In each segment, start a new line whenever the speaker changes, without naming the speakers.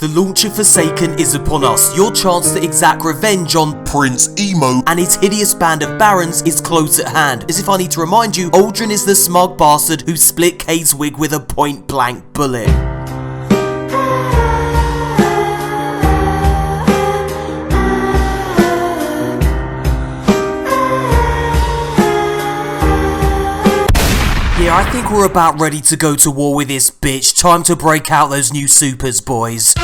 The launch of Forsaken is upon us. Your chance to exact revenge on
Prince Emo
and his hideous band of barons is close at hand. As if I need to remind you, Aldrin is the smug bastard who split Cade's wig with a point-blank bullet. Yeah, I think we're about ready to go to war with this bitch. Time to break out those new supers, boys.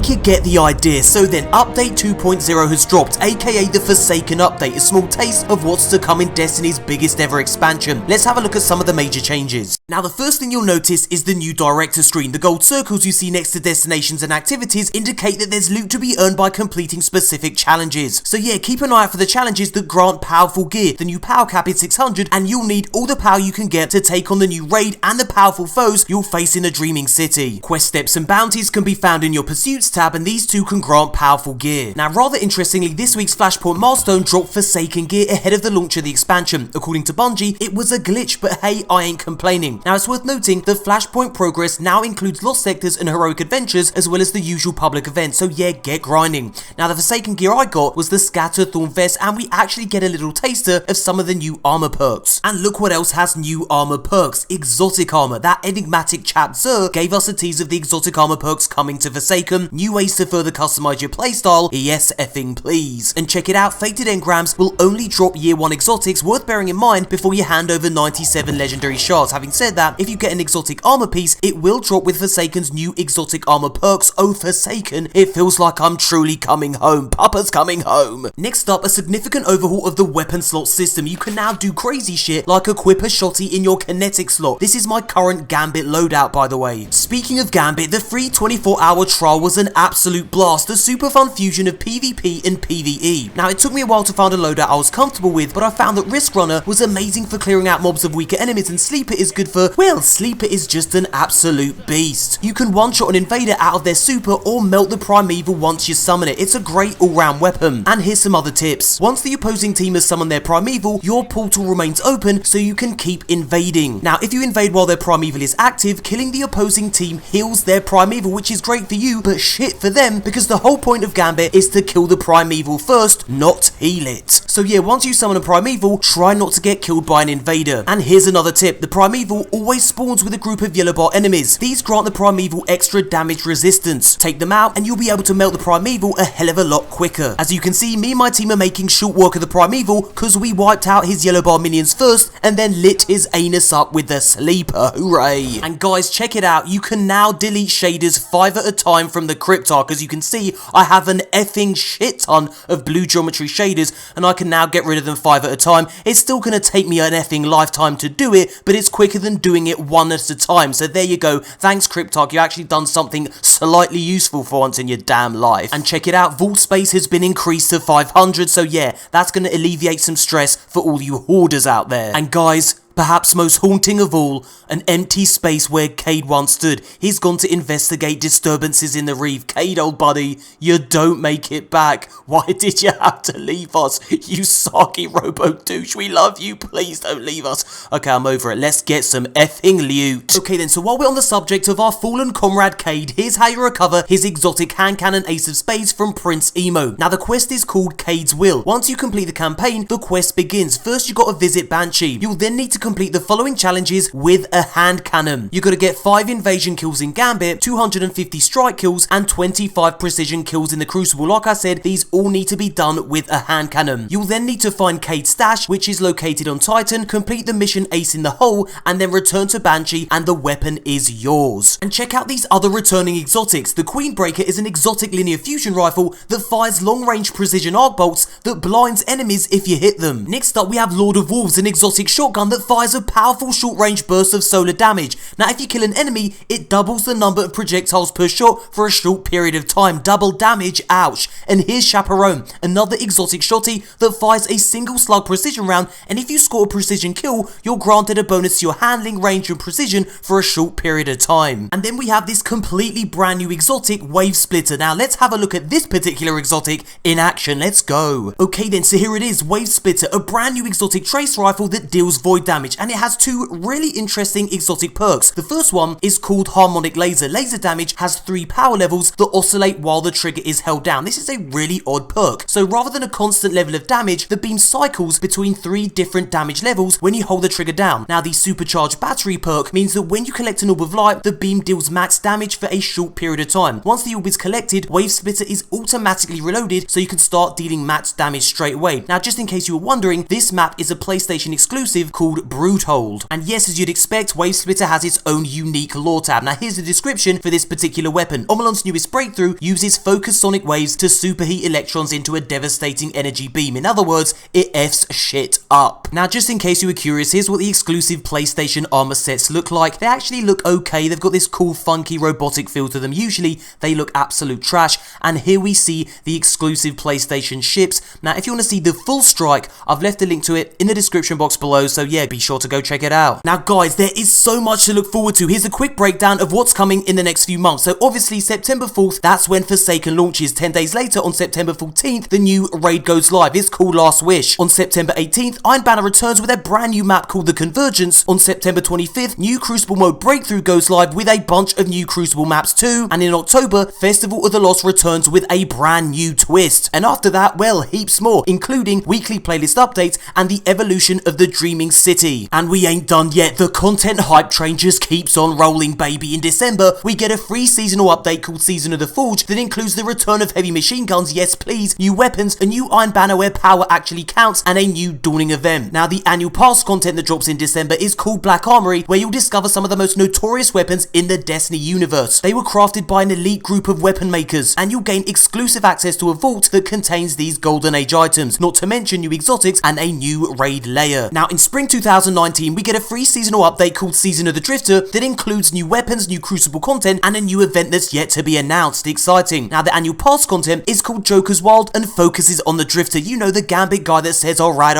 You get the idea. So then, update 2.0 has dropped, aka the Forsaken update, a small taste of what's to come in Destiny's biggest ever expansion. Let's have a look at some of the major changes. Now, the first thing you'll notice is the new director screen. The gold circles you see next to destinations and activities indicate that there's loot to be earned by completing specific challenges. So yeah, keep an eye out for the challenges that grant powerful gear. The new power cap is 600 and you'll need all the power you can get to take on the new raid and the powerful foes you'll face in the Dreaming City. Quest steps and bounties can be found in your pursuits tab, and these two can grant powerful gear. Now, rather interestingly, this week's Flashpoint milestone dropped Forsaken gear ahead of the launch of the expansion. According to Bungie, it was a glitch, but hey, I ain't complaining. Now, it's worth noting the Flashpoint progress now includes Lost Sectors and Heroic Adventures, as well as the usual public events, so yeah, get grinding. Now, the Forsaken gear I got was the Scatter Thorn Vest, and we actually get a little taster of some of the new armor perks. And look what else has new armor perks: exotic armor. That enigmatic chap Zer gave us a tease of the exotic armor perks coming to Forsaken, new ways to further customize your playstyle, yes effing please. And check it out, Fated Engrams will only drop year 1 exotics, worth bearing in mind before you hand over 97 legendary shards. Having said that, if you get an exotic armor piece, it will drop with Forsaken's new exotic armor perks. Oh Forsaken, it feels like I'm truly coming home. Papa's coming home. Next up, a significant overhaul of the weapon slot system. You can now do crazy shit like equip a shotty in your kinetic slot. This is my current Gambit loadout, by the way. Speaking of Gambit, the free 24-hour trial was an absolute blast, a super fun fusion of PvP and PvE. Now, it took me a while to find a loadout I was comfortable with, but I found that Risk Runner was amazing for clearing out mobs of weaker enemies, and Sleeper is good for, well, Sleeper is just an absolute beast. You can one-shot an invader out of their super or melt the Primeval once you summon it. It's a great all-round weapon. And here's some other tips. Once the opposing team has summoned their Primeval, your portal remains open so you can keep invading. Now, if you invade while their Primeval is active, killing the opposing team heals their Primeval, which is great for you, but shit for them, because the whole point of Gambit is to kill the Primeval first, not heal it. So yeah, once you summon a Primeval, try not to get killed by an invader. And here's another tip: the Primeval always spawns with a group of yellow bar enemies. These grant the Primeval extra damage resistance. Take them out and you'll be able to melt the Primeval a hell of a lot quicker. As you can see, me and my team are making short work of the Primeval because we wiped out his yellow bar minions first and then lit his anus up with the Sleeper. Hooray! And guys, check it out, you can now delete shaders 5 at a time from the Crypt Ark. As you can see, I have an effing shit ton of blue geometry shaders and I can now get rid of them 5 at a time. It's still going to take me an effing lifetime to do it, but it's quicker than doing it 1 at a time. So there you go. Thanks Crypt Ark, you actually done something slightly useful for once in your damn life. And check it out, vault space has been increased to 500, so yeah, that's going to alleviate some stress for all you hoarders out there. And guys, perhaps most haunting of all, an empty space where Cade once stood. He's gone to investigate disturbances in the reef. Cade, old buddy, you don't make it back. Why did you have to leave us? You sarky robo douche. We love you. Please don't leave us. Okay, I'm over it. Let's get some effing loot. Okay then, so while we're on the subject of our fallen comrade Cade, here's how you recover his exotic hand cannon Ace of Spades from Prince Emo. Now, the quest is called Cade's Will. Once you complete the campaign, the quest begins. First, you got to visit Banshee. You'll then need to complete the following challenges with a hand cannon. You got to get 5 invasion kills in Gambit, 250 strike kills, and 25 precision kills in the Crucible. Like I said, these all need to be done with a hand cannon. You'll then need to find Cade's stash, which is located on Titan, complete the mission Ace in the Hole, and then return to Banshee, and the weapon is yours. And check out these other returning exotics. The Queenbreaker is an exotic linear fusion rifle that fires long-range precision arc bolts that blinds enemies if you hit them. Next up, we have Lord of Wolves, an exotic shotgun that fires fires a powerful short-range burst of solar damage. Now if you kill an enemy, it doubles the number of projectiles per shot for a short period of time. Double damage, ouch. And here's Chaperone, another exotic shotty that fires a single slug precision round, and if you score a precision kill, you're granted a bonus to your handling, range and precision for a short period of time. And then we have this completely brand new exotic, Wavesplitter. Now let's have a look at this particular exotic in action. Let's go. Okay then, so here it is, Wavesplitter, a brand new exotic trace rifle that deals void damage, and it has two really interesting exotic perks. The first one is called Harmonic Laser. Laser damage has 3 power levels that oscillate while the trigger is held down. This is a really odd perk. So rather than a constant level of damage, the beam cycles between 3 different damage levels when you hold the trigger down. Now the supercharged battery perk means that when you collect an orb of light, the beam deals max damage for a short period of time. Once the orb is collected, Wavesplitter is automatically reloaded, so you can start dealing max damage straight away. Now just in case you were wondering, this map is a PlayStation exclusive called Broodhold. And yes, as you'd expect, Wavesplitter has its own unique lore tab. Now here's the description for this particular weapon. Omolon's newest breakthrough uses focused sonic waves to superheat electrons into a devastating energy beam. In other words, it F's shit up. Now just in case you were curious, here's what the exclusive PlayStation armor sets look like. They actually look okay. They've got this cool funky robotic feel to them. Usually they look absolute trash, and here we see the exclusive PlayStation ships. Now if you want to see the full strike, I've left a link to it in the description box below, so yeah, be sure to go check it out. Now guys, there is so much to look forward to. Here's a quick breakdown of what's coming in the next few months. So obviously September 4th, that's when Forsaken launches. 10 days later, on September 14th, the new raid goes live. It's called Last Wish. On September 18th, Iron Banner returns with a brand new map called The Convergence. On September 25th, new Crucible mode Breakthrough goes live with a bunch of new Crucible maps too. And in October, Festival of the Lost returns with a brand new twist. And after that, well, heaps more, including weekly playlist updates and the evolution of the Dreaming City. And we ain't done yet. The content hype train just keeps on rolling, baby. In December, we get a free seasonal update called Season of the Forge that includes the return of heavy machine guns, yes please, new weapons, a new Iron Banner where power actually counts, and a new Dawning event. Now the annual pass content that drops in December is called Black Armory, where you'll discover some of the most notorious weapons in the Destiny universe. They were crafted by an elite group of weapon makers, and you'll gain exclusive access to a vault that contains these Golden Age items, not to mention new exotics and a new raid layer. Now in spring 2019, we get a free seasonal update called Season of the Drifter that includes new weapons, new Crucible content, and a new event that's yet to be announced. Exciting. Now the annual pass content is called Joker's Wild and focuses on the Drifter, you know, the Gambit guy that says alright.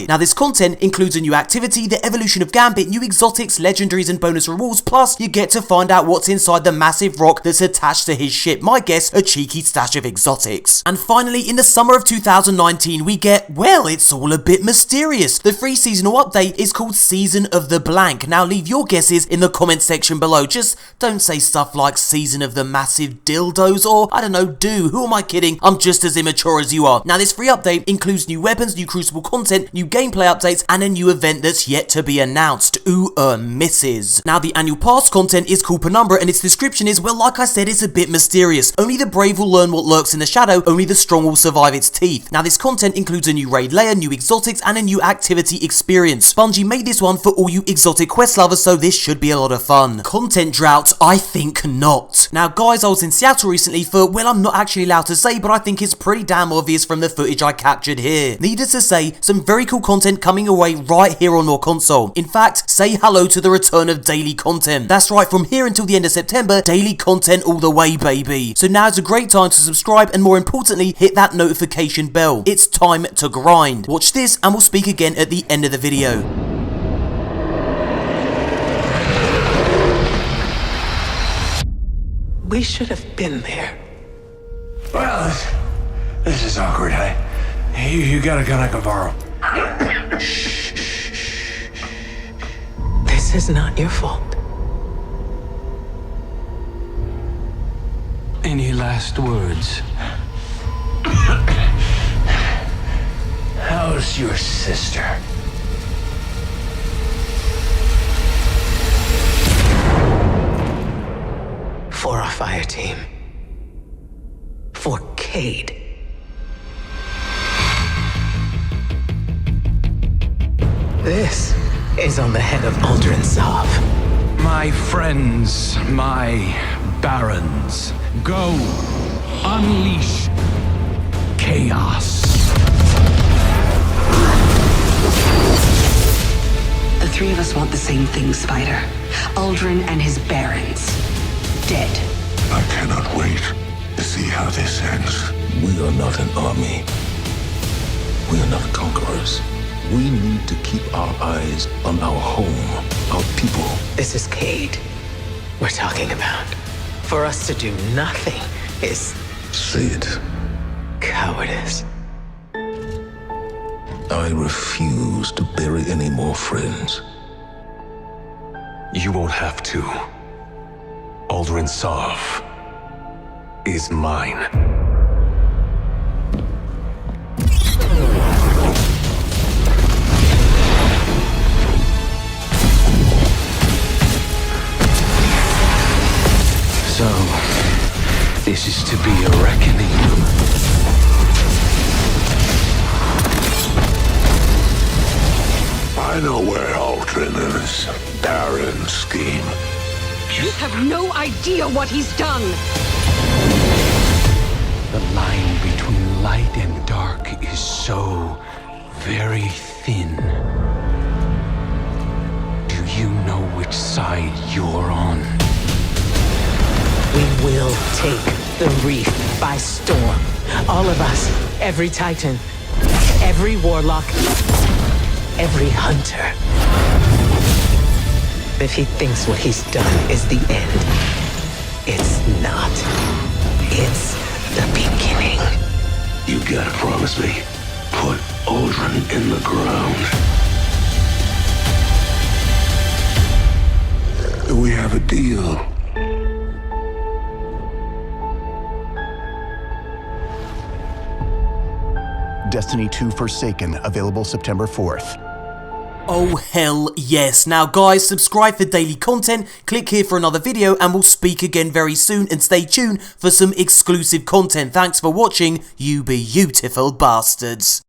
Now this content includes a new activity, the evolution of Gambit, new exotics, legendaries and bonus rewards, plus you get to find out what's inside the massive rock that's attached to his ship. My guess, a cheeky stash of exotics. And finally, in the summer of 2019, we get, well, it's all a bit mysterious. The free seasonal update is called Season of the Blank. Now leave your guesses in the comment section below. Just don't say stuff like Season of the Massive Dildos or, I don't know, who am I kidding? I'm just as immature as you are. Now this free update includes new weapons, new Crucible content, new gameplay updates, and a new event that's yet to be announced. Misses. Now the annual pass content is called Penumbra, and its description is, well, like I said, it's a bit mysterious. Only the brave will learn what lurks in the shadow, only the strong will survive its teeth. Now this content includes a new raid layer, new exotics, and a new activity experience. Bungie made this one for all you exotic quest lovers, so this should be a lot of fun. Content drought? I think not. Now guys, I was in Seattle recently for, well, I'm not actually allowed to say, but I think it's pretty damn obvious from the footage I captured here. Needless to say, some very cool content coming away right here on MoreConsole. In fact, say hello to the return of daily content. That's right, from here until the end of September, daily content all the way, baby. So now is a great time to subscribe and more importantly, hit that notification bell. It's time to grind. Watch this and we'll speak again at the end of the video.
We should have been there.
Well, this is awkward. You got a gun I can borrow?
This is not your fault.
Any last words? How's your sister?
For our fire team. For Cade. This is on the head of Aldrin Sov.
My friends, my barons, go unleash chaos.
three of us want the same thing, Spider. Uldren and his barons. Dead.
I cannot wait to see how this ends.
We are not an army. We are not conquerors. We need to keep our eyes on our home, our people.
This is Cade we're talking about. For us to do nothing is
Say it.
cowardice.
I refuse to bury any more friends.
You won't have to. Uldren Sov is mine.
So, this is to be a reckoning.
I know where Uldren and his barons scheme.
You have no idea what he's done!
The line between light and dark is so very thin. Do you know which side you're on?
We will take the reef by storm. All of us, every titan, every warlock, every hunter. If he thinks what he's done is the end, it's not. It's the beginning.
You gotta promise me. Put Uldren in the ground.
We have a deal.
Destiny 2 Forsaken, available September 4th.
Oh hell yes. Now guys, subscribe for daily content, click here for another video, and we'll speak again very soon, and stay tuned for some exclusive content. Thanks for watching, you beautiful bastards.